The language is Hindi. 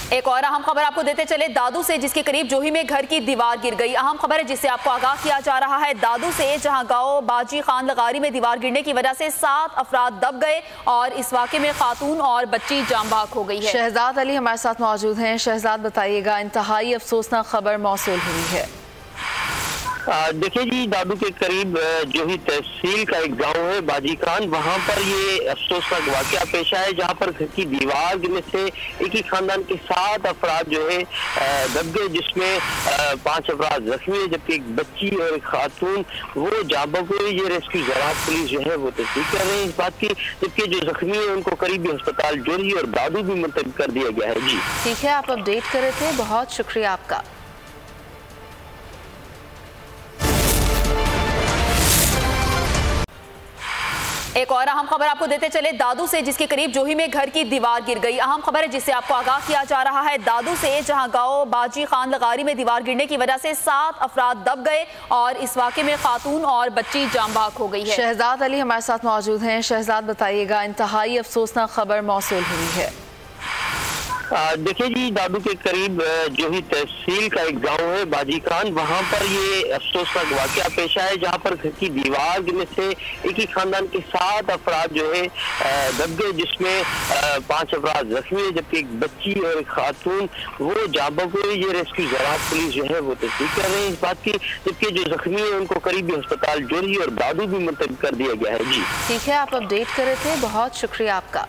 एक और अहम खबर आपको देते चले दादू से, जिसके करीब जोही में घर की दीवार गिर गई। अहम खबर है जिससे आपको आगाह किया जा रहा है दादू से, जहां गांव बाजी खान लगारी में दीवार गिरने की वजह से 7 अफराद दब गए और इस वाक़े में खातून और बच्ची जाम बहक हो गई है। शहजाद अली हमारे साथ मौजूद हैं। शहजाद बताइएगा, इंतहाई अफसोसनाक खबर मौसूल हुई है। देखिए जी, दादू के करीब जो ही तहसील का एक गांव है बाजी खान, वहां पर ये अफसोसनाक वाकया पेश आया जहां पर घर की दीवार गिरने से एक ही खानदान के 7 अफराद जो है दब गए, जिसमें 5 अफराद जख्मी है जबकि एक बच्ची और एक खातून वो जाँ बहक हुई। ये रेस्क्यू ज़राअत पुलिस जो है वो तस्दीक कर रहे हैं इस बात की, जबकि जो जख्मी है उनको करीबी अस्पताल जोही और दादू भी मुंतकिल कर दिया गया है। जी ठीक है, आप अपडेट कर रहे थे, बहुत शुक्रिया आपका। एक और अहम खबर आपको देते चले दादू से, जिसके करीब जोही में घर की दीवार गिर गई। अहम खबर है जिससे आपको आगाह किया जा रहा है दादू से, जहां गांव बाजी खान लगारी में दीवार गिरने की वजह से 7 अफराद दब गए और इस वाक़े में खातून और बच्ची जाम बहक हो गई है। शहजाद अली हमारे साथ मौजूद हैं। शहजाद बताइएगा, इंतहाई अफसोसनाक खबर मौसूल हुई है। देखिए जी, दादू के करीब जो ही तहसील का एक गांव है बाजी खान, वहां पर ये अफसोसनाक वाकया पेश आया जहां पर घर की दीवार गिरने से एक ही खानदान के 7 अफराद जो है दब गए, जिसमें 5 अफराद जख्मी है जबकि एक बच्ची और एक खातून वो जाँ बहक हुई। ये रेस्क्यू ज़राअत पुलिस जो है वो तस्दीक कर रहे हैं इस बात की, जबकि जो जख्मी है उनको करीबी अस्पताल जोही और दादू भी मुंतकिल कर दिया गया है। जी ठीक है, आप अपडेट कर रहे थे, बहुत शुक्रिया आपका।